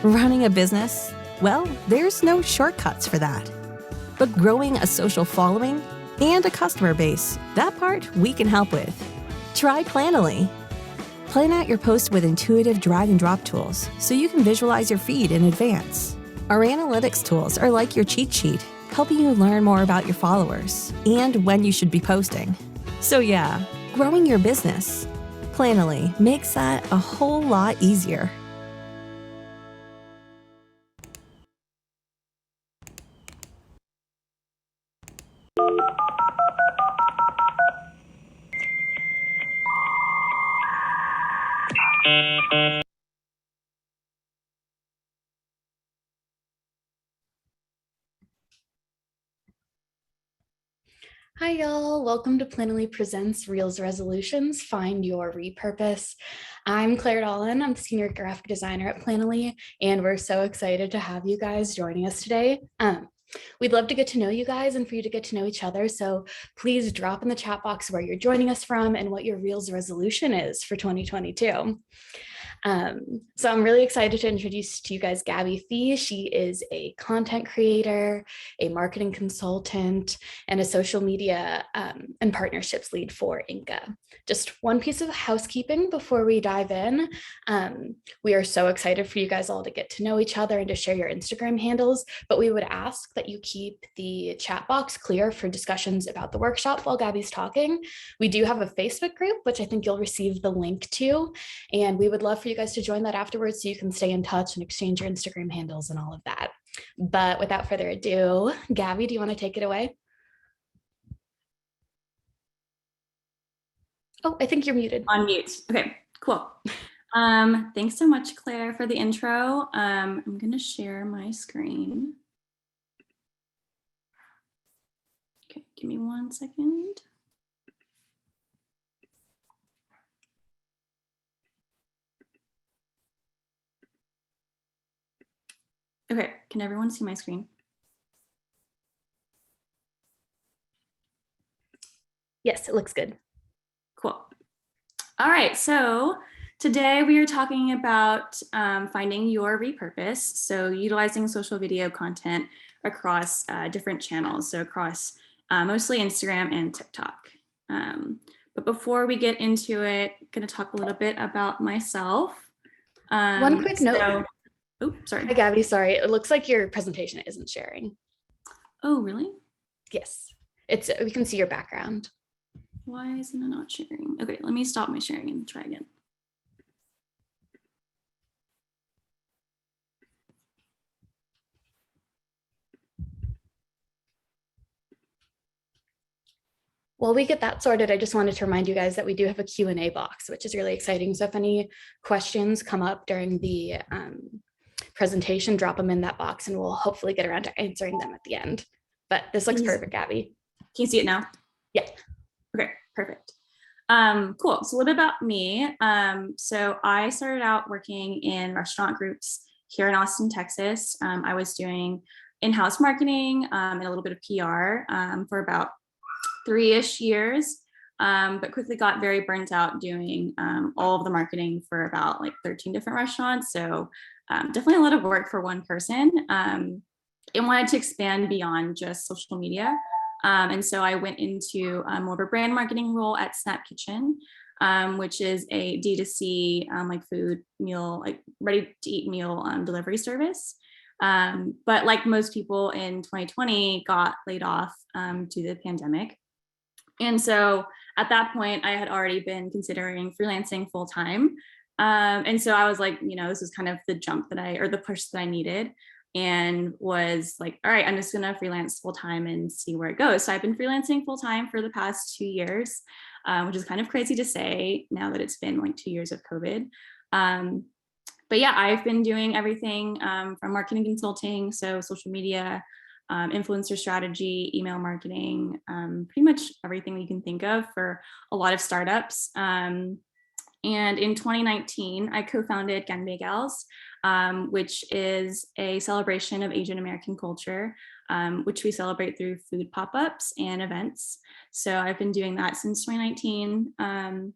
Running a business? Well, there's no shortcuts for that. But growing a social following and a customer base, that part we can help with. Try Planoly. Plan out your posts with intuitive drag and drop tools so you can visualize your feed in advance. Our analytics tools are like your cheat sheet, helping you learn more about your followers and when you should be posting. So yeah, growing your business. Planoly makes that a whole lot easier. Hi, y'all. Welcome to Planoly Presents Reels Resolutions, Find Your Repurpose. I'm Claire Dolan. I'm the Senior Graphic Designer at Planoly, and we're so excited to have you guys joining us today. We'd love to get to know you guys and for you to get to know each other, so please drop in the chat box where you're joining us from and what your Reels resolution is for 2022. So I'm really excited to introduce to you guys Gabby Fee. She is a content creator, a marketing consultant, and a social media and partnerships lead for Inca. Just one piece of housekeeping before we dive in. We are so excited for you guys all to get to know each other and to share your Instagram handles, but we would ask that you keep the chat box clear for discussions about the workshop while Gabby's talking. We do have a Facebook group, which I think you'll receive the link to, and we would love for you guys to join that afterwards so you can stay in touch and exchange your Instagram handles and all of that. But without further ado, Gabby, do you want to take it away? Oh, I think you're muted. On mute. Okay, cool. Thanks so much, Claire, for the intro. I'm going to share my screen. Okay, give me 1 second. Okay, can everyone see my screen? Yes, it looks good. Cool. All right, so today we are talking about finding your repurpose. So utilizing social video content across different channels. So across mostly Instagram and TikTok. But before we get into it, I'm going to talk a little bit about myself. One quick note. Oh, sorry. Hi, Gabby. Sorry. It looks like your presentation isn't sharing. Oh, really? Yes. We can see your background. Why isn't it not sharing? Okay, let me stop my sharing and try again. While we get that sorted, I just wanted to remind you guys that we do have a Q&A box, which is really exciting. So if any questions come up during the presentation, drop them in that box and we'll hopefully get around to answering them at the end. But this looks perfect, Gabby. Can you see it now? Yeah. Okay, perfect. Cool. So a little bit about me. So I started out working in restaurant groups here in Austin, Texas. I was doing in-house marketing and a little bit of PR for about 3-ish years, but quickly got very burnt out doing all of the marketing for about like 13 different restaurants. So definitely a lot of work for one person, and wanted to expand beyond just social media. And so I went into more of a brand marketing role at Snap Kitchen, which is a D2C like food meal, like ready to eat meal delivery service. But like most people in 2020 got laid off due to the pandemic. And so at that point, I had already been considering freelancing full time. And so I was like, this is kind of the jump or the push that I needed, and was like, all right, I'm just gonna freelance full time and see where it goes. So I've been freelancing full time for the past 2 years, which is kind of crazy to say now that it's been like 2 years of COVID. But yeah, I've been doing everything from marketing consulting, so social media, influencer strategy, email marketing, pretty much everything you can think of for a lot of startups. And in 2019, I co-founded Gabby, which is a celebration of Asian American culture, which we celebrate through food pop-ups and events. So I've been doing that since 2019. And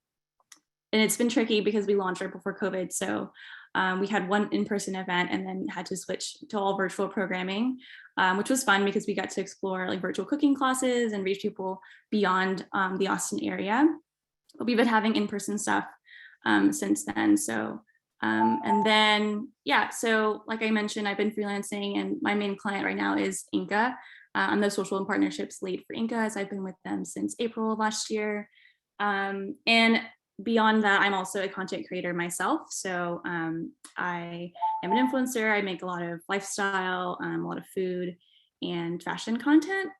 it's been tricky because we launched right before COVID. So We had one in-person event and then had to switch to all virtual programming, which was fun because we got to explore like virtual cooking classes and reach people beyond the Austin area. But we've been having in-person stuff since then. So, and then, yeah, so like I mentioned, I've been freelancing and my main client right now is Inca. I'm the social and partnerships lead for Inca, as I've been with them since April of last year. And beyond that, I'm also a content creator myself. So I am an influencer. I make a lot of lifestyle, a lot of food and fashion content.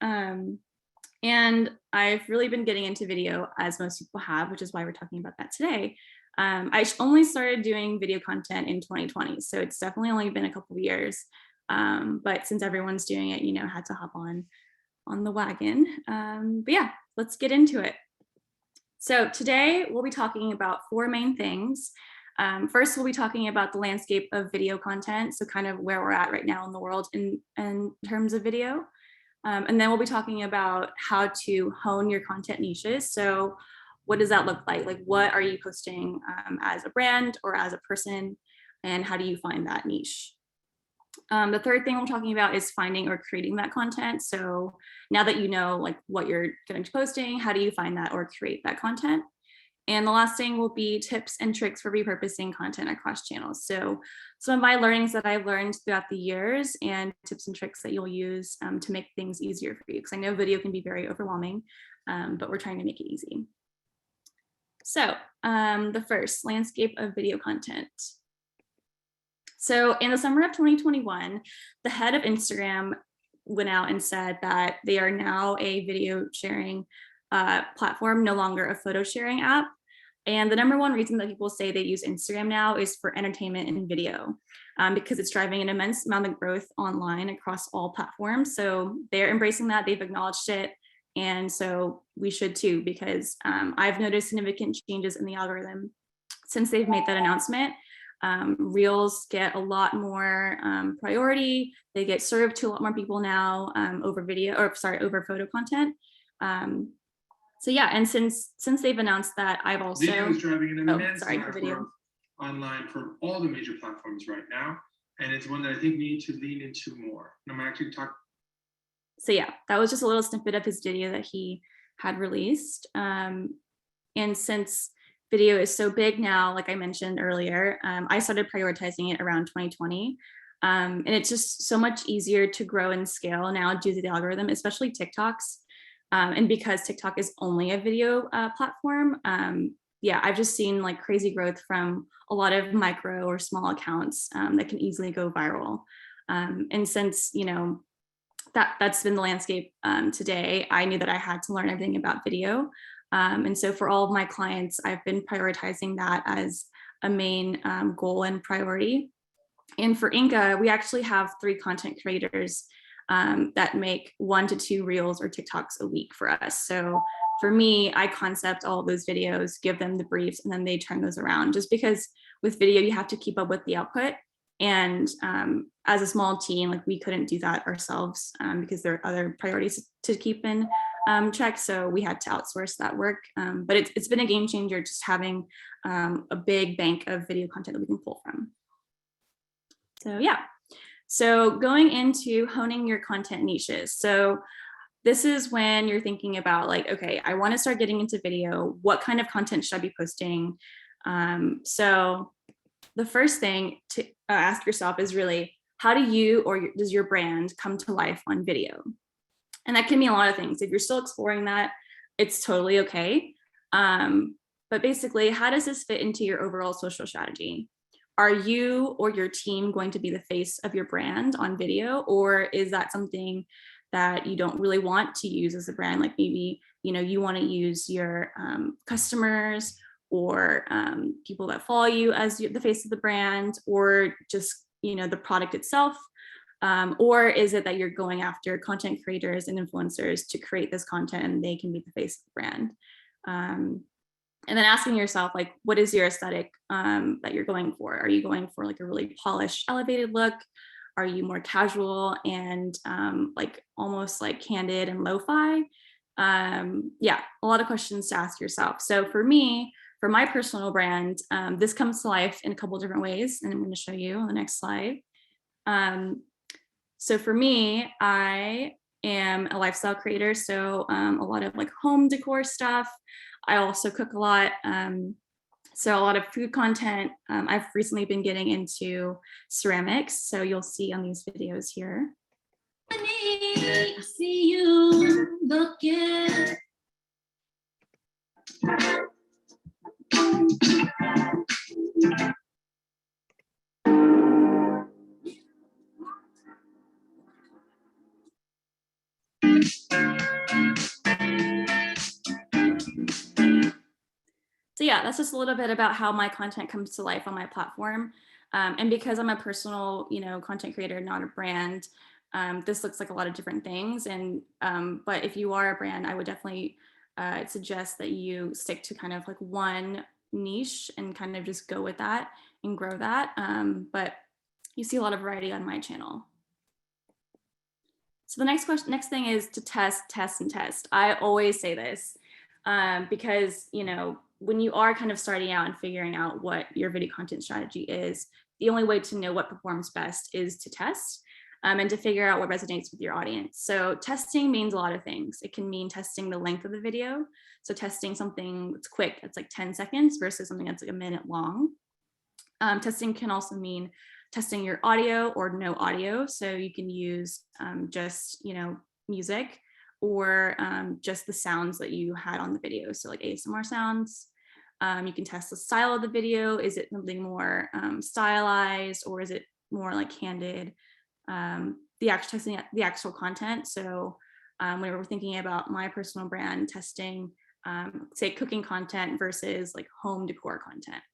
And I've really been getting into video, as most people have, which is why we're talking about that today. I only started doing video content in 2020, so it's definitely only been a couple of years. But since everyone's doing it, I had to hop on the wagon. But yeah, let's get into it. So today we'll be talking about 4 main things. First, we'll be talking about the landscape of video content, so kind of where we're at right now in the world in terms of video. And then we'll be talking about how to hone your content niches. So what does that look like? Like, what are you posting as a brand or as a person? And how do you find that niche? The third thing we're talking about is finding or creating that content. So now that you know like what you're going to be posting, how do you find that or create that content? And the last thing will be tips and tricks for repurposing content across channels. So some of my learnings that I've learned throughout the years and tips and tricks that you'll use to make things easier for you. Because I know video can be very overwhelming, but we're trying to make it easy. So the first, landscape of video content. So in the summer of 2021, the head of Instagram went out and said that they are now a video sharing platform, no longer a photo sharing app. And the number one reason that people say they use Instagram now is for entertainment and video, because it's driving an immense amount of growth online across all platforms. So they're embracing that, they've acknowledged it. And so we should too, because I've noticed significant changes in the algorithm since they've made that announcement. Reels get a lot more priority. They get served to a lot more people now over photo content. So yeah, and since they've announced that, I've also video is driving an immense amount of growth online from all the major platforms right now, and it's one that I think we need to lean into more. And I'm actually talking. So yeah, that was just a little snippet of his video that he had released. And since video is so big now, like I mentioned earlier, I started prioritizing it around 2020. And it's just so much easier to grow and scale now due to the algorithm, especially TikToks. And because TikTok is only a video platform, yeah, I've just seen like crazy growth from a lot of micro or small accounts that can easily go viral. And since, that's been the landscape today, I knew that I had to learn everything about video. And so for all of my clients, I've been prioritizing that as a main goal and priority. And for Inca, we actually have 3 content creators that make 1 to 2 reels or TikToks a week for us. So for me, I concept all of those videos, give them the briefs, and then they turn those around. Just because with video, you have to keep up with the output. And as a small team, like we couldn't do that ourselves because there are other priorities to keep in check. So we had to outsource that work. But it's been a game changer just having a big bank of video content that we can pull from. So yeah. So going into honing your content niches. So this is when you're thinking about like, okay, I want to start getting into video. What kind of content should I be posting? So the first thing to ask yourself is really, how do you or does your brand come to life on video? And that can mean a lot of things. If you're still exploring that, it's totally okay. But basically, how does this fit into your overall social strategy? Are you or your team going to be the face of your brand on video? Or is that something that you don't really want to use as a brand? Like maybe, you want to use your customers or people that follow you as the face of the brand, or just, the product itself. Or is it that you're going after content creators and influencers to create this content and they can be the face of the brand? And then asking yourself, like, what is your aesthetic that you're going for? Are you going for like a really polished, elevated look? Are you more casual and like almost like candid and lo-fi? Yeah, a lot of questions to ask yourself. So for me, for my personal brand, this comes to life in a couple of different ways, and I'm going to show you on the next slide. So for me, I am a lifestyle creator, so a lot of like home decor stuff. I also cook a lot, so a lot of food content. I've recently been getting into ceramics, so you'll see on these videos here. I see you looking. So yeah, that's just a little bit about how my content comes to life on my platform. And because I'm a personal, content creator, not a brand, this looks like a lot of different things. And but if you are a brand, I would definitely suggest that you stick to kind of like one niche and kind of just go with that and grow that. But you see a lot of variety on my channel. So the next thing is to test, and test. I always say this because, when you are kind of starting out and figuring out what your video content strategy is, the only way to know what performs best is to test and to figure out what resonates with your audience. So testing means a lot of things. It can mean testing the length of the video. So testing something that's quick, that's like 10 seconds versus something that's like a minute long. Testing can also mean testing your audio or no audio. So you can use just, music or just the sounds that you had on the video. So like ASMR sounds. You can test the style of the video. Is it something more stylized, or is it more like candid? Testing the actual content. So when we're thinking about my personal brand, testing, say, cooking content versus like home decor content.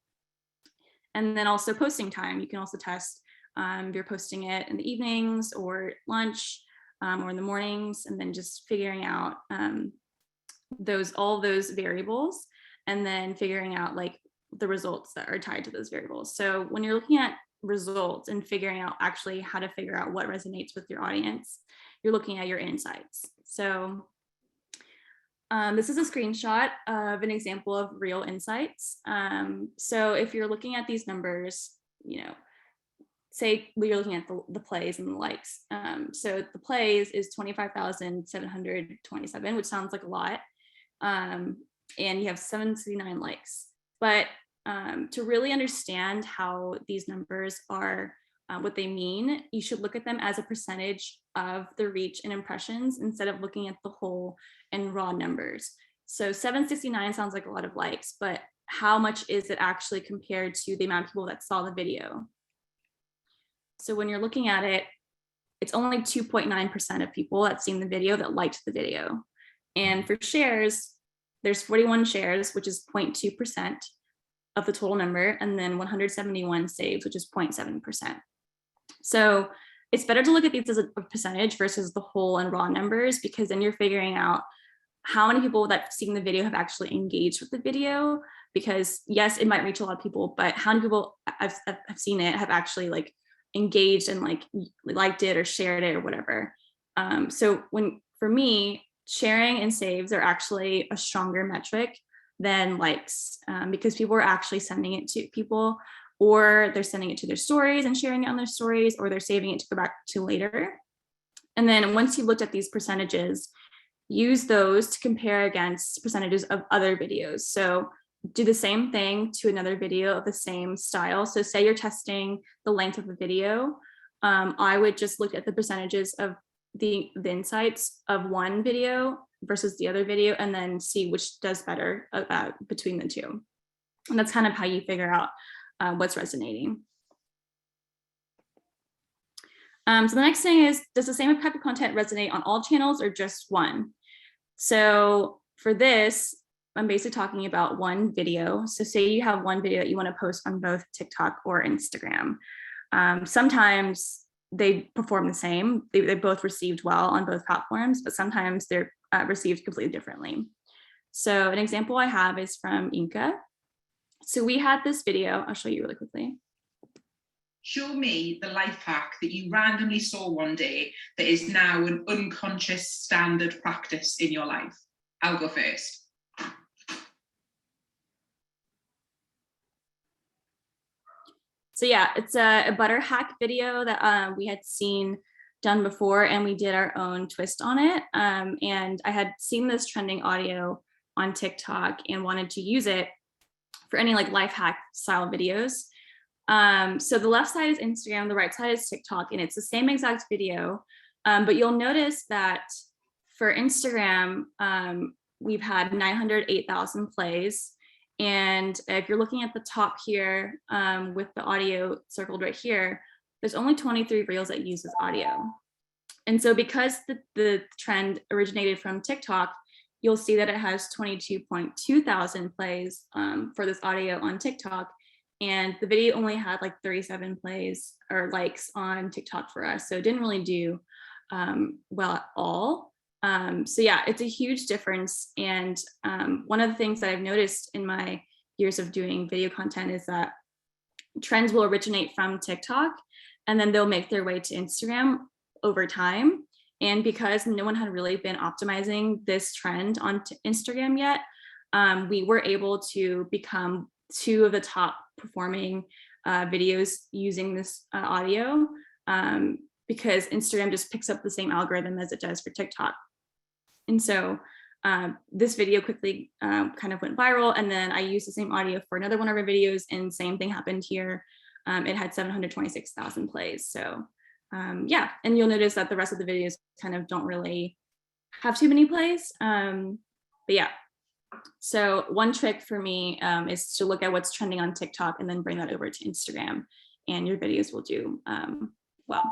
And then also posting time. You can also test if you're posting it in the evenings or lunch or in the mornings, and then just figuring out all those variables, and then figuring out like the results that are tied to those variables. So when you're looking at results and figuring out actually how to figure out what resonates with your audience, you're looking at your insights. So this is a screenshot of an example of real insights. So if you're looking at these numbers, say you're looking at the plays and the likes. So the plays is 25,727, which sounds like a lot. And you have 769 likes. But to really understand how these numbers are, what they mean, you should look at them as a percentage of the reach and impressions instead of looking at the whole and raw numbers. So 769 sounds like a lot of likes, but how much is it actually compared to the amount of people that saw the video? So when you're looking at it, it's only 2.9% of people that's seen the video that liked the video. And for shares, there's 41 shares, which is 0.2% of the total number, and then 171 saves, which is 0.7%. So it's better to look at these as a percentage versus the whole and raw numbers, because then you're figuring out how many people that seen the video have actually engaged with the video. Because yes, it might reach a lot of people, but how many people I've seen it have actually like engaged and like liked it or shared it or whatever. So for me, sharing and saves are actually a stronger metric than likes, because people are actually sending it to people, or they're sending it to their stories and sharing it on their stories, or they're saving it to go back to later. And then once you've looked at these percentages, use those to compare against percentages of other videos. So do the same thing to another video of the same style. So say you're testing the length of a video, I would just look at the percentages of the insights of one video versus the other video, and then see which does better between the two. And that's kind of how you figure out what's resonating. So the next thing is, does the same type of content resonate on all channels or just one? So for this, I'm basically talking about one video. So say you have one video that you want to post on both TikTok or Instagram. Sometimes they perform the same. They both received well on both platforms, but sometimes they're received completely differently. So an example I have is from Inka. So we had this video. I'll show you really quickly. Show me the life hack that you randomly saw one day that is now an unconscious standard practice in your life. I'll go first. So yeah, it's a butter hack video that we had seen done before, and we did our own twist on it. And I had seen this trending audio on TikTok and wanted to use it for any like life hack style videos. So the left side is Instagram, the right side is TikTok, and it's the same exact video. But you'll notice that for Instagram, we've had 908,000 plays. And if you're looking at the top here with the audio circled right here, there's only 23 reels that uses audio. And so because the trend originated from TikTok, you'll see that it has 22.2 thousand plays for this audio on TikTok. And the video only had like 37 plays or likes on TikTok for us. So it didn't really do well at all. So yeah, it's a huge difference. And one of the things that I've noticed in my years of doing video content is that trends will originate from TikTok and then they'll make their way to Instagram over time. And because no one had really been optimizing this trend on Instagram yet, we were able to become two of the top performing videos using this audio because Instagram just picks up the same algorithm as it does for TikTok. And so this video quickly kind of went viral, and then I used the same audio for another one of our videos, and same thing happened here. It had 726,000 plays. So yeah, and you'll notice that the rest of the videos kind of don't really have too many plays. But yeah, so one trick for me is to look at what's trending on TikTok and then bring that over to Instagram, and your videos will do well.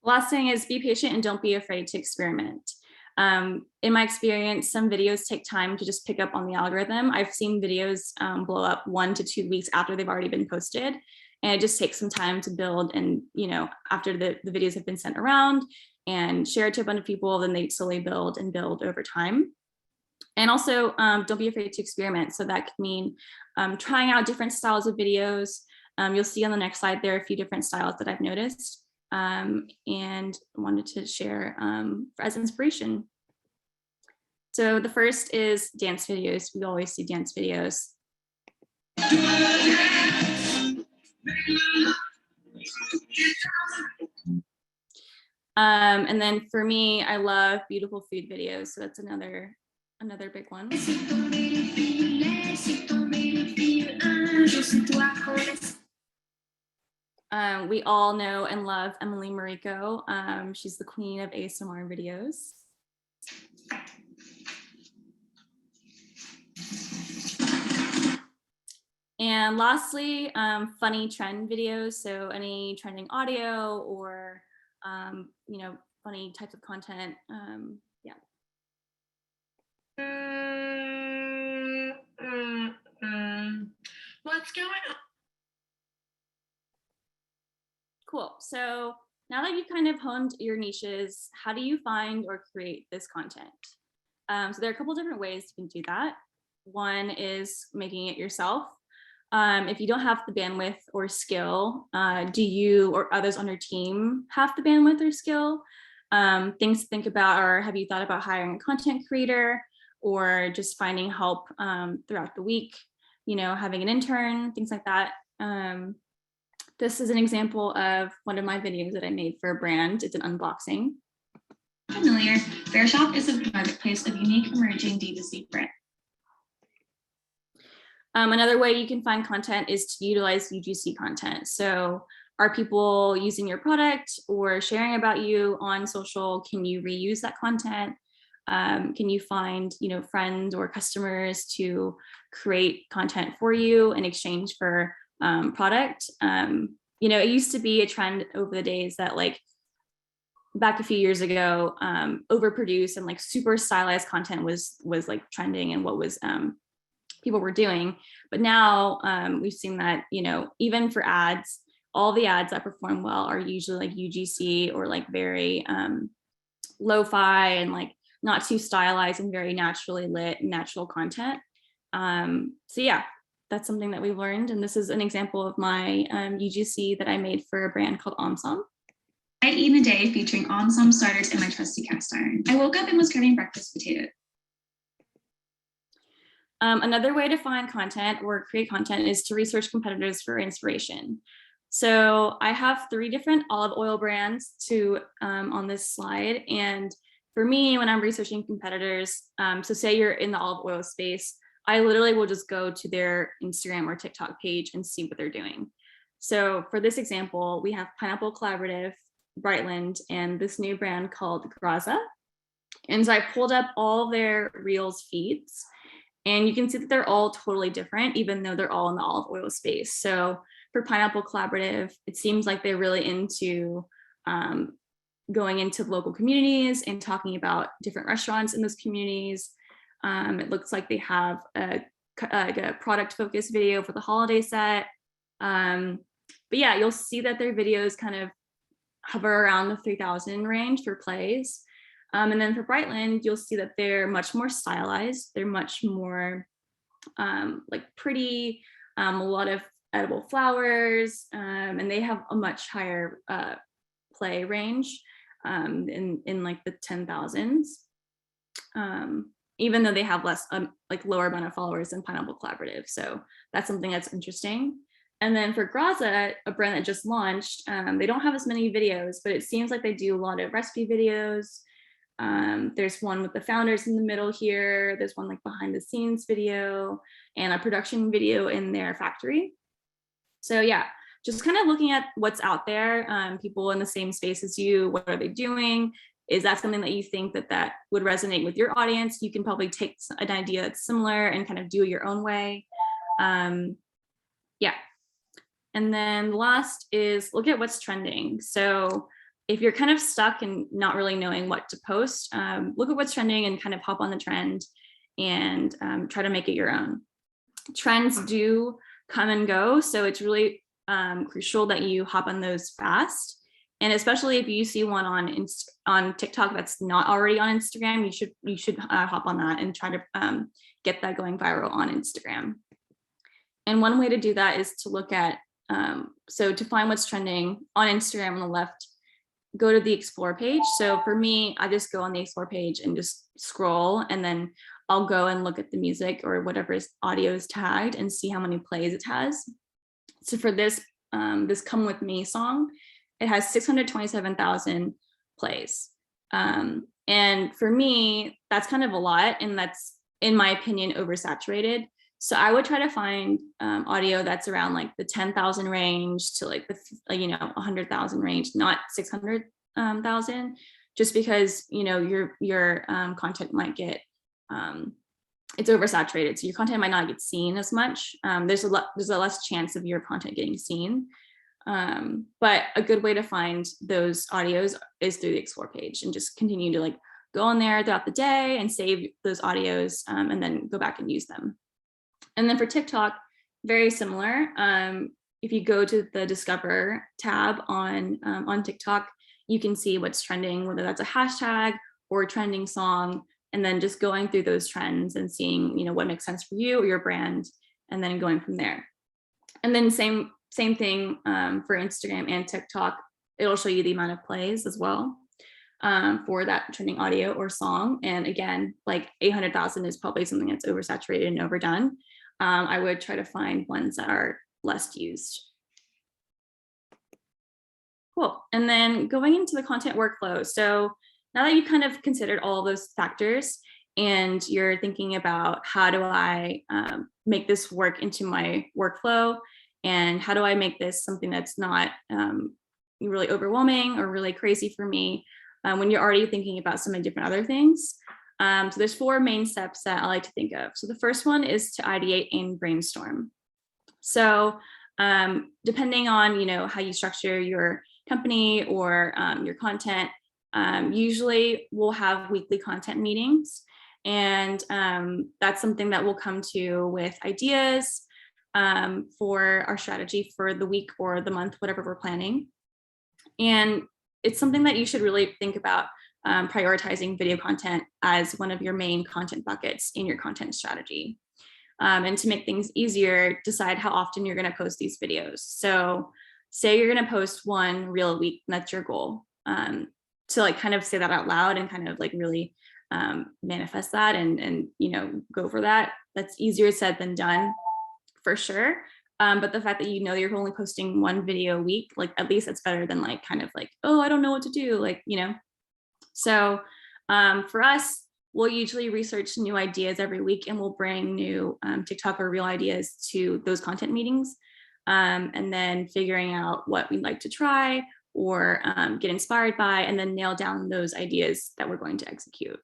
Last thing is be patient and don't be afraid to experiment. In my experience, some videos take time to just pick up on the algorithm. I've seen videos blow up 1 to 2 weeks after they've already been posted. And it just takes some time to build. And, you know, after the videos have been sent around and shared to a bunch of people, then they slowly build and build over time. And also don't be afraid to experiment. So that could mean trying out different styles of videos. You'll see on the next slide, there are a few different styles that I've noticed. And wanted to share as inspiration. So the first is dance videos. We always see dance videos. And then for me, I love beautiful food videos. So that's another big one. We all know and love Emily Mariko. She's the queen of ASMR videos. And lastly, funny trend videos. So any trending audio or, you know, funny types of content. Yeah. What's going on? Cool. So now that you've kind of honed your niches, how do you find or create this content? So there are a couple different ways you can do that. One is making it yourself. If you don't have the bandwidth or skill, do you or others on your team have the bandwidth or skill? Things to think about are, have you thought about hiring a content creator or just finding help throughout the week, you know, having an intern, things like that. This is an example of one of my videos that I made for a brand. It's an unboxing. Familiar, Bear Shop is a marketplace of unique emerging D2C brands. Another way you can find content is to utilize UGC content. So are people using your product or sharing about you on social? Can you reuse that content? Can you find, you know, friends or customers to create content for you in exchange for product? You know, it used to be a trend over the days that, like, back a few years ago, overproduced and like super stylized content was like trending and what was people were doing. But now we've seen that, you know, even for ads, all the ads that perform well are usually like UGC or like very lo-fi and like not too stylized and very naturally lit, natural content. So yeah, that's something that we've learned. And this is an example of my UGC that I made for a brand called Omsom. I eat in a day featuring Omsom starters and my trusty cast iron. I woke up and was craving breakfast potato. Another way to find content or create content is to research competitors for inspiration. So I have 3 different olive oil brands on this slide. And for me, when I'm researching competitors, so say you're in the olive oil space, I literally will just go to their Instagram or TikTok page and see what they're doing. So for this example, we have Pineapple Collaborative, Brightland, and this new brand called Graza. And so I pulled up all their Reels feeds, and you can see that they're all totally different, even though they're all in the olive oil space. So for Pineapple Collaborative, it seems like they're really into going into local communities and talking about different restaurants in those communities. It looks like they have a product-focused video for the holiday set. But yeah, you'll see that their videos kind of hover around the 3,000 range for plays. And then for Brightland, you'll see that they're much more stylized. They're much more like pretty, a lot of edible flowers, and they have a much higher play range in like the 10,000s, even though they have less, like lower amount of followers than Pineapple Collaborative. So that's something that's interesting. And then for Graza, a brand that just launched, they don't have as many videos, but it seems like they do a lot of recipe videos. There's one with the founders in the middle here. There's one like behind the scenes video and a production video in their factory. So yeah, just kind of looking at what's out there, people in the same space as you, what are they doing? Is that something that you think that would resonate with your audience? You can probably take an idea that's similar and kind of do it your own way. Yeah. And then last is look at what's trending. So if you're kind of stuck and not really knowing what to post, look at what's trending and kind of hop on the trend and try to make it your own. Trends do come and go, so it's really crucial that you hop on those fast. And especially if you see one on TikTok that's not already on Instagram, you should hop on that and try to get that going viral on Instagram. And one way to do that is to look at, so to find what's trending on Instagram on the left, go to the explore page. So for me, I just go on the explore page and just scroll, and then I'll go and look at the music or whatever audio is tagged and see how many plays it has. So for this Come With Me song, it has 627,000 plays. And for me, that's kind of a lot, and that's, in my opinion, oversaturated. So I would try to find audio that's around like the 10,000 range to like the 100,000 range, not 600,000, just because your content might get it's oversaturated, so your content might not get seen as much. There's a less chance of your content getting seen. But a good way to find those audios is through the explore page, and just continue to like go on there throughout the day and save those audios, and then go back and use them. And then for TikTok, very similar. If you go to the Discover tab on TikTok, you can see what's trending, whether that's a hashtag or a trending song, and then just going through those trends and seeing what makes sense for you or your brand, and then going from there. And then same thing for Instagram and TikTok. It'll show you the amount of plays as well for that trending audio or song. And again, like 800,000 is probably something that's oversaturated and overdone. I would try to find ones that are less used. Cool. And then going into the content workflow. So now that you've kind of considered all those factors and you're thinking about how do I make this work into my workflow, and how do I make this something that's not really overwhelming or really crazy for me when you're already thinking about some different other things. So there's 4 main steps that I like to think of. So the first one is to ideate and brainstorm. So depending on how you structure your company or your content, usually we'll have weekly content meetings, and that's something that we'll come to with ideas for our strategy for the week or the month, whatever we're planning. And it's something that you should really think about prioritizing video content as one of your main content buckets in your content strategy. And to make things easier, decide how often you're going to post these videos. So say you're going to post 1 reel a week, and that's your goal. To like kind of say that out loud and kind of like really manifest that and go for that. That's easier said than done, for sure. But the fact that you're only posting one video a week, like at least that's better than like kind of like, oh, I don't know what to do, like, So for us, we'll usually research new ideas every week, and we'll bring new TikTok or Reel ideas to those content meetings, and then figuring out what we'd like to try or get inspired by, and then nail down those ideas that we're going to execute.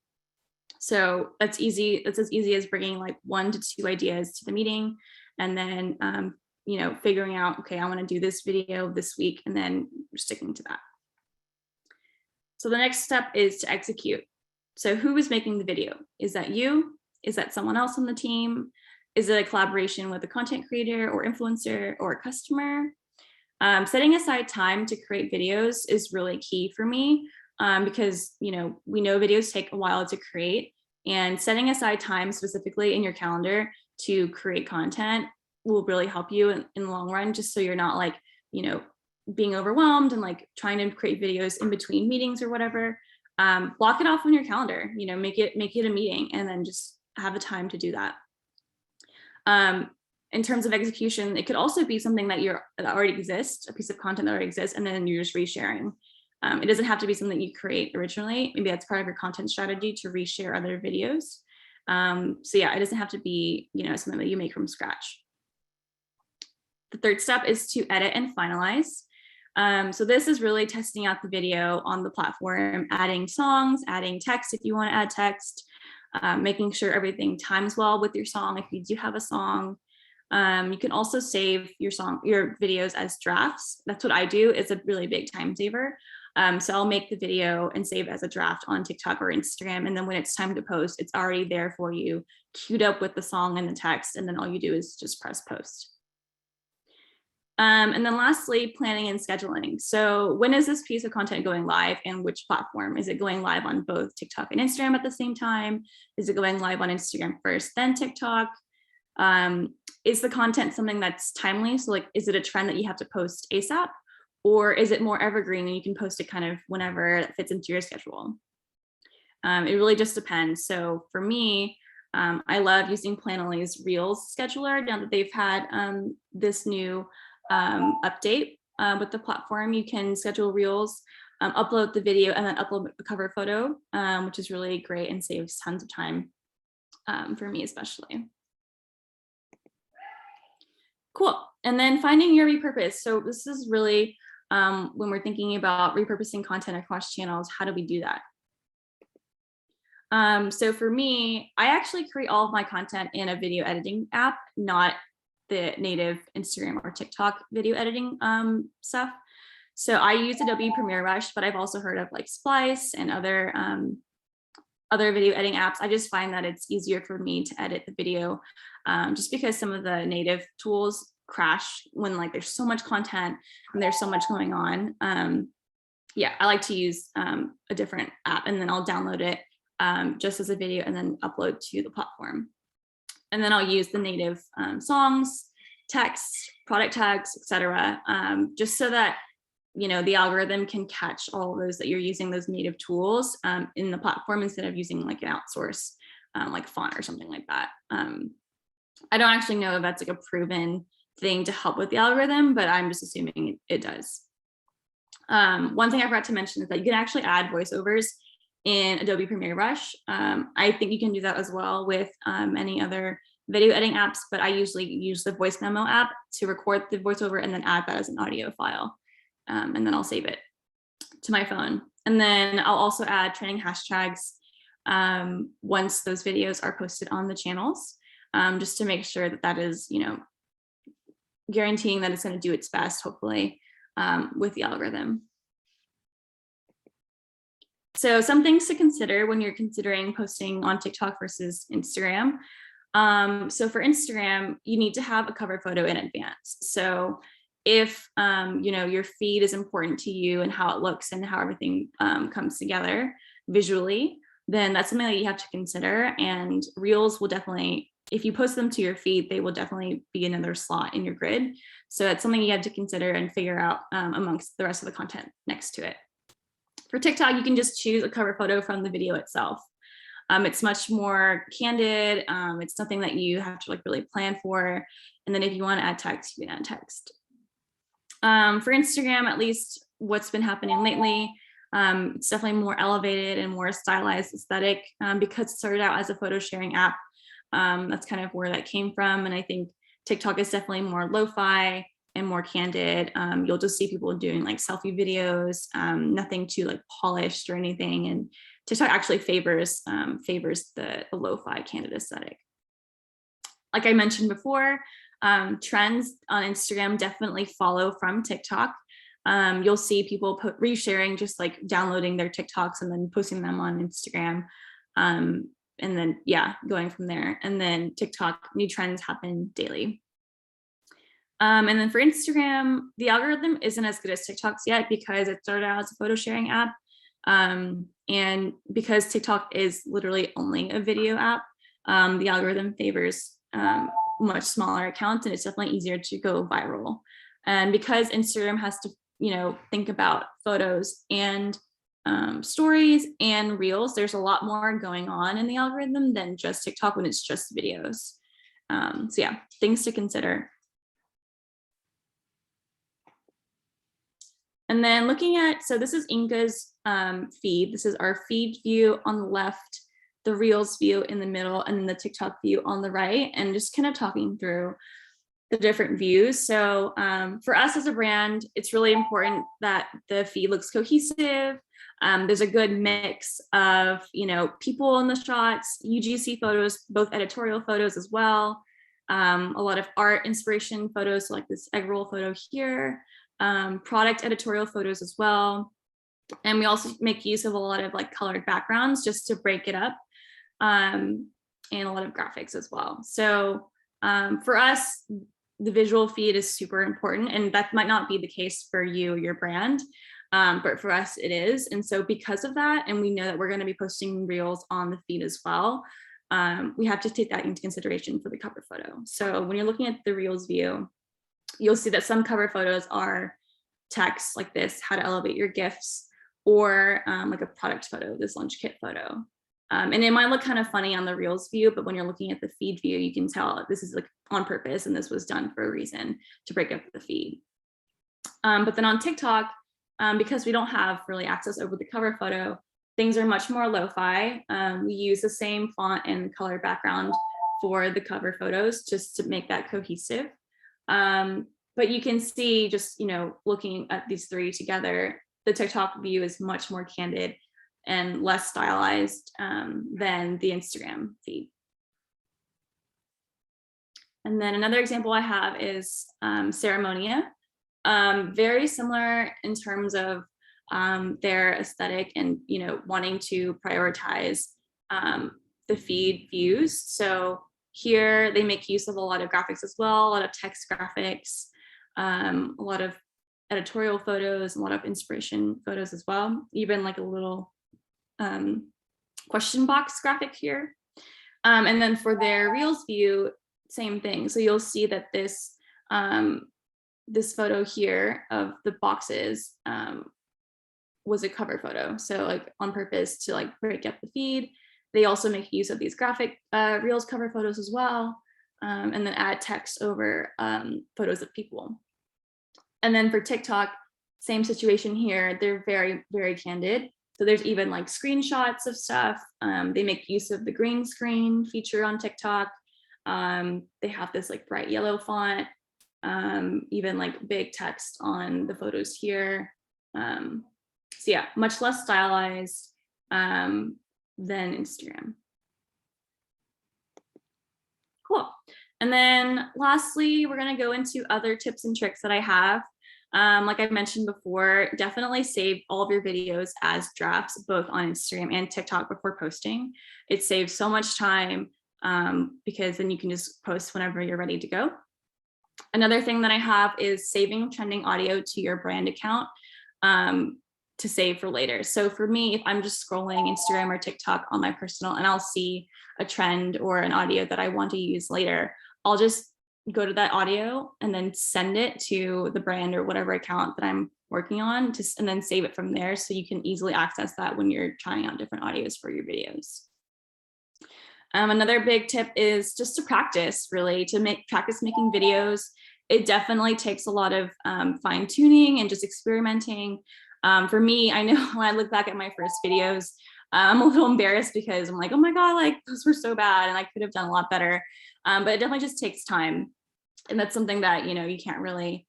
So that's easy. That's as easy as bringing like 1 to 2 ideas to the meeting, and then figuring out, okay, I want to do this video this week, and then sticking to that. So the next step is to execute. So who is making the video? Is that you? Is that someone else on the team? Is it a collaboration with a content creator or influencer or a customer? Setting aside time to create videos is really key for me, because we know videos take a while to create, and setting aside time specifically in your calendar to create content will really help you in the long run, just so you're not like being overwhelmed and like trying to create videos in between meetings or whatever. Block it off on your calendar, make it a meeting, and then just have the time to do that. In terms of execution, it could also be something that already exists, a piece of content that already exists, and then you're just resharing. It doesn't have to be something you create originally. Maybe that's part of your content strategy to reshare other videos. So yeah, it doesn't have to be something that you make from scratch. The third step is to edit and finalize. So this is really testing out the video on the platform, adding songs, adding text if you want to add text, making sure everything times well with your song if you do have a song. You can also save your videos as drafts. That's what I do. It's a really big time saver. So I'll make the video and save as a draft on TikTok or Instagram. And then when it's time to post, it's already there for you, queued up with the song and the text. And then all you do is just press post. And then lastly, planning and scheduling. So when is this piece of content going live and which platform? Is it going live on both TikTok and Instagram at the same time? Is it going live on Instagram first, then TikTok? Is the content something that's timely? So like, is it a trend that you have to post ASAP? Or is it more evergreen and you can post it kind of whenever it fits into your schedule? It really just depends. So for me, I love using Planoly's Reels scheduler now that they've had this new update with the platform. You can schedule Reels, upload the video, and then upload a cover photo, which is really great and saves tons of time for me especially. Cool. And then finding your repurpose. So this is really when we're thinking about repurposing content across channels, how do we do that? So for me, I actually create all of my content in a video editing app, not the native Instagram or TikTok video editing stuff. So I use Adobe Premiere Rush, but I've also heard of like Splice and other video editing apps. I just find that it's easier for me to edit the video just because some of the native tools crash when like there's so much content and there's so much going on. Yeah, I like to use a different app, and then I'll download it just as a video and then upload to the platform. And then I'll use the native songs, text, product tags, etc., just so that the algorithm can catch all of those that you're using those native tools in the platform instead of using like an outsource like font or something like that. I don't actually know if that's like a proven thing to help with the algorithm, but I'm just assuming it does. One thing I forgot to mention is that you can actually add voiceovers in Adobe Premiere Rush. I think you can do that as well with any other video editing apps, but I usually use the voice memo app to record the voiceover and then add that as an audio file. And then I'll save it to my phone. And then I'll also add trending hashtags once those videos are posted on the channels, just to make sure that that is, guaranteeing that it's going to do its best, hopefully, with the algorithm. So some things to consider when you're considering posting on TikTok versus Instagram. So for Instagram, you need to have a cover photo in advance. So if your feed is important to you and how it looks and how everything comes together visually, then that's something that you have to consider. And Reels will definitely, if you post them to your feed, they will definitely be another slot in your grid. So that's something you have to consider and figure out amongst the rest of the content next to it. For TikTok, you can just choose a cover photo from the video itself. It's much more candid. It's nothing that you have to like really plan for. And then if you want to add text, you can add text. For Instagram, at least what's been happening lately, it's definitely more elevated and more stylized aesthetic because it started out as a photo sharing app. That's kind of where that came from. And I think TikTok is definitely more lo-fi and more candid. You'll just see people doing like selfie videos, nothing too like polished or anything. And TikTok actually favors the lo-fi candid aesthetic. Like I mentioned before, trends on Instagram definitely follow from TikTok. You'll see people resharing, just like downloading their TikToks and then posting them on Instagram. And then, yeah, going from there. And then TikTok, new trends happen daily. And then for Instagram, the algorithm isn't as good as TikTok's yet because it started out as a photo sharing app. And because TikTok is literally only a video app, the algorithm favors much smaller accounts, and it's definitely easier to go viral. And because Instagram has to, think about photos and stories and reels, there's a lot more going on in the algorithm than just TikTok when it's just videos. So yeah, things to consider. And then looking at, so this is Inka's feed. This is our feed view on the left, the Reels view in the middle, and then the TikTok view on the right, and just kind of talking through the different views. So for us as a brand, it's really important that the feed looks cohesive. There's a good mix of, people in the shots, UGC photos, both editorial photos as well. A lot of art inspiration photos, so like this egg roll photo here, product editorial photos as well. And we also make use of a lot of like colored backgrounds just to break it up, and a lot of graphics as well. So for us, the visual feed is super important, and that might not be the case for you or your brand, but for us it is. And so because of that, and we know that we're going to be posting reels on the feed as well, we have to take that into consideration for the cover photo. So when you're looking at the reels view, you'll see that some cover photos are text like this, how to elevate your gifts, or like a product photo, this lunch kit photo. And it might look kind of funny on the reels view, but when you're looking at the feed view, you can tell this is like on purpose, and this was done for a reason to break up the feed. But then on TikTok, because we don't have really access over the cover photo, things are much more lo-fi. We use the same font and color background for the cover photos just to make that cohesive. But you can see just, looking at these three together, the TikTok view is much more candid and less stylized than the Instagram feed. And then another example I have is Ceremonia. Very similar in terms of their aesthetic and, wanting to prioritize the feed views. So here they make use of a lot of graphics as well, a lot of text graphics, a lot of editorial photos, a lot of inspiration photos as well, even like a little question box graphic here. And then for their Reels view, same thing. So you'll see that this this photo here of the boxes was a cover photo. So like on purpose to like break up the feed. They also make use of these graphic Reels cover photos as well, and then add text over photos of people. And then for TikTok, same situation here. They're very, very candid. So there's even like screenshots of stuff. They make use of the green screen feature on TikTok. They have this like bright yellow font, even like big text on the photos here. So yeah, much less stylized than Instagram. Cool. And then lastly, we're going to go into other tips and tricks that I have. Like I mentioned before, definitely save all of your videos as drafts, both on Instagram and TikTok before posting. It saves so much time because then you can just post whenever you're ready to go. Another thing that I have is saving trending audio to your brand account to save for later. So for me, if I'm just scrolling Instagram or TikTok on my personal and I'll see a trend or an audio that I want to use later, I'll just go to that audio and then send it to the brand or whatever account that I'm working on, and then save it from there so you can easily access that when you're trying out different audios for your videos. Another big tip is just to practice, really, to practice making videos. It definitely takes a lot of fine tuning and just experimenting. For me, I know when I look back at my first videos, I'm a little embarrassed because I'm like, oh my God, like those were so bad and I could have done a lot better. But it definitely just takes time. And that's something that, you can't really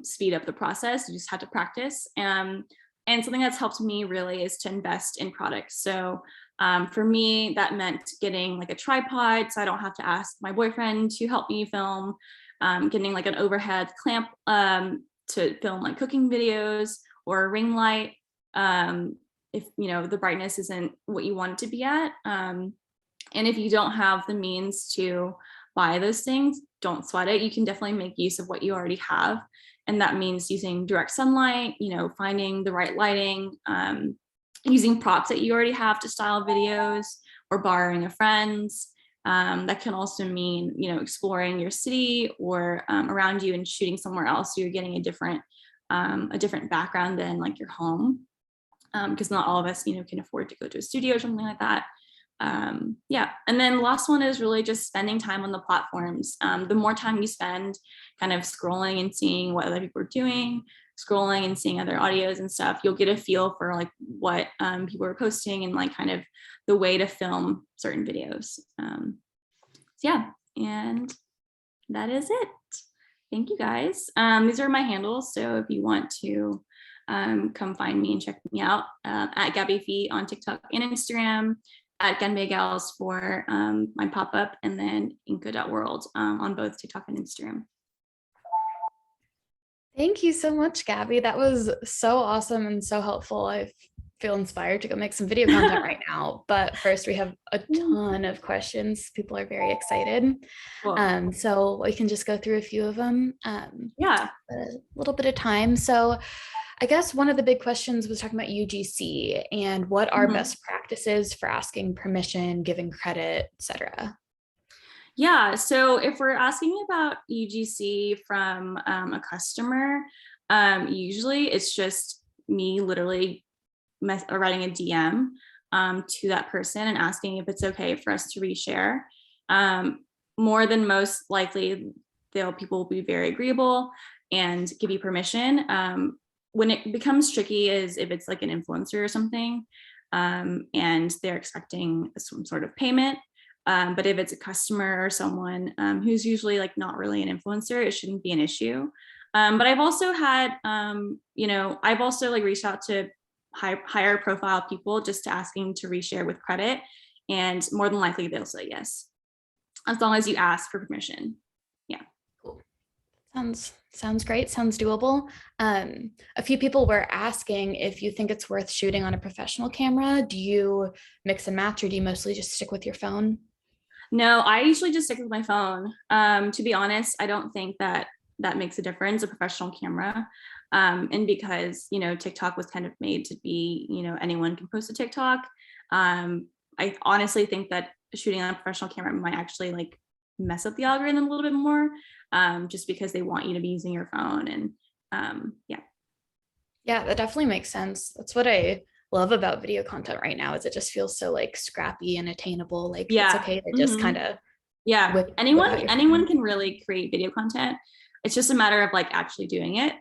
speed up the process. You just have to practice. And something that's helped me really is to invest in products. So for me, that meant getting like a tripod so I don't have to ask my boyfriend to help me film, getting like an overhead clamp to film like cooking videos, or a ring light if the brightness isn't what you want it to be at. And if you don't have the means to buy those things, don't sweat it. You can definitely make use of what you already have. And that means using direct sunlight, finding the right lighting, using props that you already have to style videos, or borrowing a friend's. That can also mean, exploring your city or around you and shooting somewhere else. So you're getting a different background than like your home. Because not all of us, can afford to go to a studio or something like that. Yeah. And then the last one is really just spending time on the platforms. The more time you spend kind of scrolling and seeing what other people are doing, scrolling and seeing other audios and stuff, you'll get a feel for like what people are posting and like kind of the way to film certain videos. So yeah, and that is it. Thank you guys. These are my handles. So if you want to come find me and check me out, at Gabby Feet on TikTok and Instagram, at Genbei Gals for my pop-up, and then inca.world on both TikTok and Instagram. Thank you so much, Gabby. That was so awesome and so helpful. I feel inspired to go make some video content right now. But first, we have a ton of questions. People are very excited. Cool. So we can just go through a few of them. Yeah. A little bit of time. So I guess one of the big questions was talking about UGC and what are best practices for asking permission, giving credit, etc. Yeah, so if we're asking about UGC from a customer, usually it's just me literally writing a DM to that person and asking if it's okay for us to reshare. More than most likely, people will be very agreeable and give you permission. When it becomes tricky is if it's like an influencer or something, and they're expecting some sort of payment. But if it's a customer or someone who's usually like not really an influencer, it shouldn't be an issue. But I've also had, I've also like reached out to higher profile people just asking to reshare with credit, and more than likely they'll say yes, as long as you ask for permission. Yeah. Cool. Sounds great. Sounds doable. A few people were asking if you think it's worth shooting on a professional camera. Do you mix and match, or do you mostly just stick with your phone? No, I usually just stick with my phone. To be honest, I don't think that makes a difference, a professional camera. And because, TikTok was kind of made to be, anyone can post a TikTok. I honestly think that shooting on a professional camera might actually like mess up the algorithm a little bit more, just because they want you to be using your phone. And yeah. Yeah, that definitely makes sense. That's what I love about video content right now, is it just feels so like scrappy and attainable. Like it's okay to just kind of anyone can really create video content. It's just a matter of like actually doing it.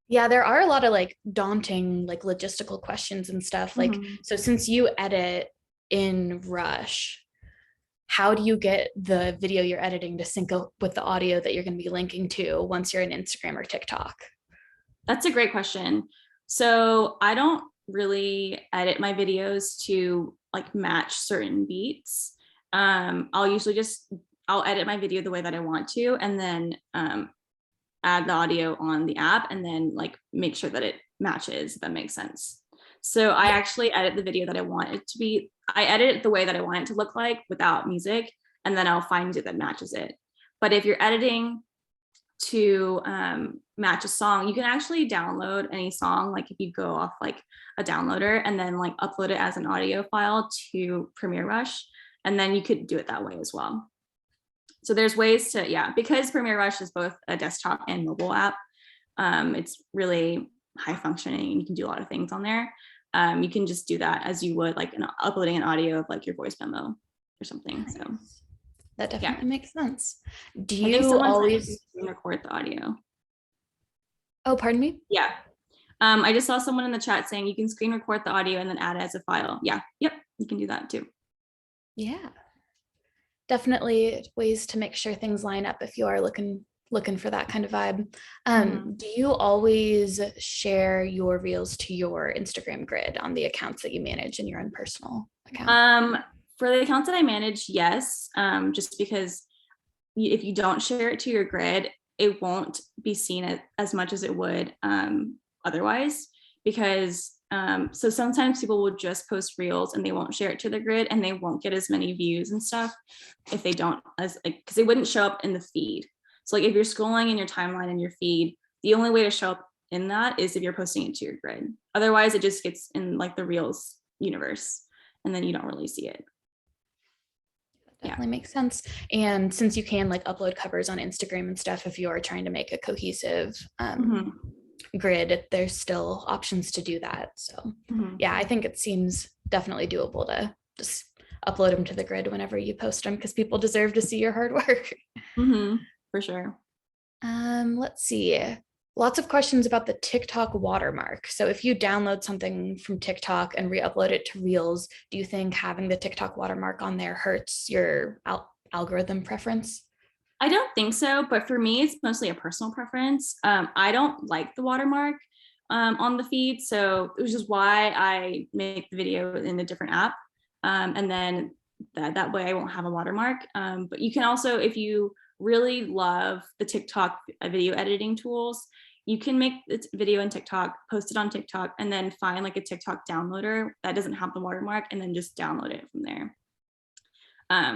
Yeah, there are a lot of like daunting like logistical questions and stuff. Like, so since you edit in Rush, how do you get the video you're editing to sync up with the audio that you're going to be linking to once you're in Instagram or TikTok? That's a great question. So I don't really edit my videos to like match certain beats. I'll edit my video the way that I want to, and then add the audio on the app, and then like make sure that it matches, if that makes sense. So I actually edit the video that I want it to be. I edit it the way that I want it to look like without music, and then I'll find music that matches it. But if you're editing to match a song, you can actually download any song, like if you go off like a downloader and then like upload it as an audio file to Premiere Rush, and then you could do it that way as well. So there's ways to, because Premiere Rush is both a desktop and mobile app, it's really high functioning and you can do a lot of things on there. you can just do that as you would like uploading an audio of like your voice memo or something. Nice. So That definitely makes sense. Do I think you someone said always you can record the audio? Oh, pardon me? Yeah. I just saw someone in the chat saying you can screen record the audio and then add it as a file. Yeah. Yep. You can do that too. Yeah. Definitely ways to make sure things line up if you are looking for that kind of vibe. Do you always share your reels to your Instagram grid on the accounts that you manage in your own personal account? For the accounts that I manage, yes. Just because if you don't share it to your grid, it won't be seen as much as it would otherwise, because so sometimes people will just post reels and they won't share it to their grid, and they won't get as many views and stuff if they don't, as like, because they wouldn't show up in the feed. So like if you're scrolling in your timeline in your feed, the only way to show up in that is if you're posting it to your grid. Otherwise it just gets in like the reels universe and then you don't really see it. Definitely makes sense. And since you can like upload covers on Instagram and stuff, if you are trying to make a cohesive grid, there's still options to do that. So yeah, I think it seems definitely doable to just upload them to the grid whenever you post them, because people deserve to see your hard work. For sure. Let's see. Lots of questions about the TikTok watermark. So if you download something from TikTok and re-upload it to Reels, do you think having the TikTok watermark on there hurts your algorithm preference? I don't think so, but for me, it's mostly a personal preference. I don't like the watermark on the feed, so which is why I make the video in a different app, and then that way I won't have a watermark. But you can also, if you really love the TikTok video editing tools, you can make the video in TikTok, post it on TikTok, and then find like a TikTok downloader that doesn't have the watermark, and then just download it from there.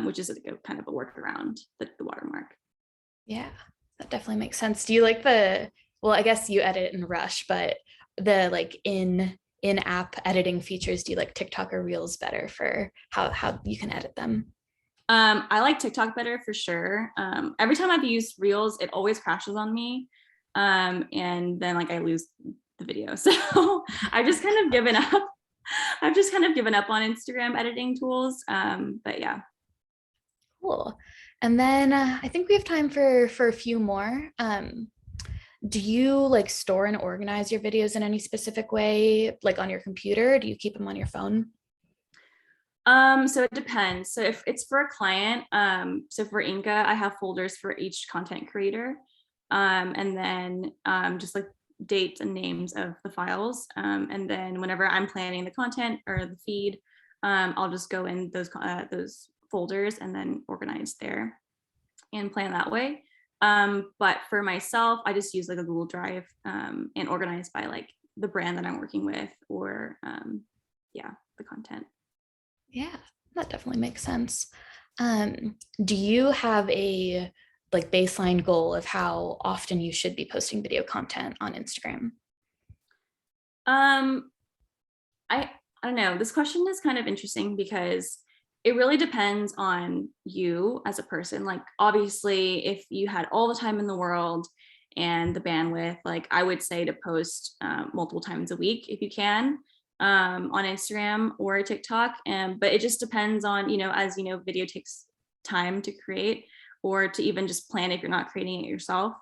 Which is a kind of a workaround, the watermark. Yeah, that definitely makes sense. Do you like well, I guess you edit in Rush, but the like in-app editing features, do you like TikTok or Reels better for how you can edit them? I like TikTok better for sure. Every time I've used Reels, it always crashes on me. And then like I lose the video. So I've just kind of given up. I've just kind of given up on Instagram editing tools. But yeah. Cool. And then I think we have time for a few more. Do you like store and organize your videos in any specific way, like on your computer? Do you keep them on your phone? So it depends. So if it's for a client, so for Inca, I have folders for each content creator, and then just like dates and names of the files. And then whenever I'm planning the content or the feed, I'll just go in those folders and then organize there and plan that way. But for myself, I just use like a Google Drive and organize by like the brand that I'm working with, or the content. Yeah, that definitely makes sense. Do you have a like baseline goal of how often you should be posting video content on Instagram? I don't know. This question is kind of interesting because it really depends on you as a person. Like obviously, if you had all the time in the world and the bandwidth, like I would say to post multiple times a week if you can, on Instagram or TikTok. But it just depends on, as you know, video takes time to create, or to even just plan if you're not creating it yourself.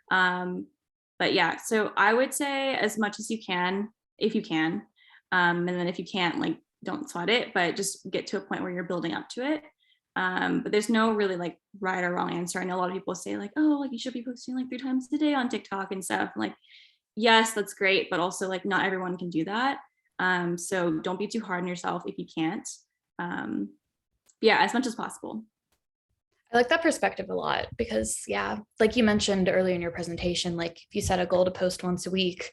But yeah, so I would say as much as you can, if you can. And then if you can't, like, don't sweat it, but just get to a point where you're building up to it. But there's no really like right or wrong answer. I know a lot of people say like, oh, like you should be posting like 3 times a day on TikTok and stuff. I'm like, yes, that's great, but also like not everyone can do that. So don't be too hard on yourself if you can't. Yeah, as much as possible. I like that perspective a lot because, yeah, like you mentioned earlier in your presentation, like if you set a goal to post once a week,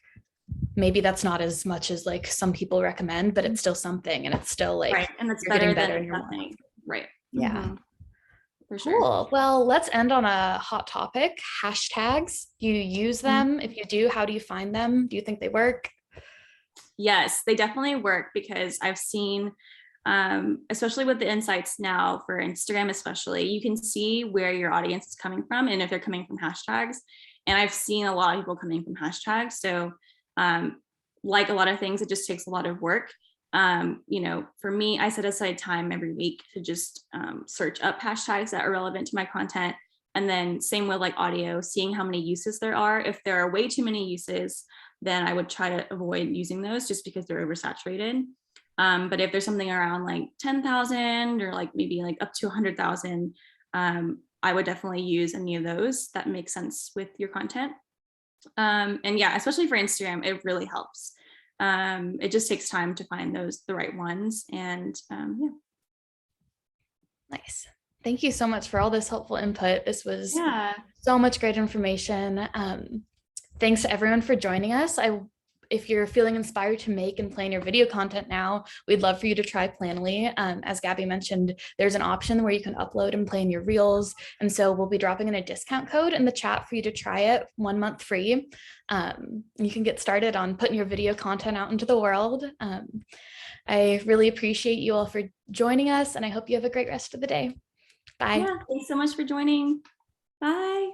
maybe that's not as much as like some people recommend, but it's still something, and it's still like, right, and it's you're getting better than and you're nothing. more. Right. Yeah. For sure. Cool. Well, let's end on a hot topic. Hashtags. Do you use them? If you do, how do you find them? Do you think they work? Yes, they definitely work, because I've seen, especially with the insights now for Instagram, especially, you can see where your audience is coming from and if they're coming from hashtags. And I've seen a lot of people coming from hashtags. So like a lot of things, it just takes a lot of work. You know, for me, I set aside time every week to just search up hashtags that are relevant to my content. And then same with like audio, seeing how many uses there are. If there are way too many uses, then I would try to avoid using those just because they're oversaturated. But if there's something around like 10,000 or like maybe like up to 100,000, I would definitely use any of those that make sense with your content. And yeah, especially for Instagram, it really helps. It just takes time to find the right ones. And yeah. Nice. Thank you so much for all this helpful input. This was Yeah. so much great information. Thanks to everyone for joining us. If you're feeling inspired to make and plan your video content now, we'd love for you to try Planoly. As Gabby mentioned, there's an option where you can upload and plan your reels. And so we'll be dropping in a discount code in the chat for you to try it 1 month free. You can get started on putting your video content out into the world. I really appreciate you all for joining us, and I hope you have a great rest of the day. Bye. Yeah, thanks so much for joining. Bye.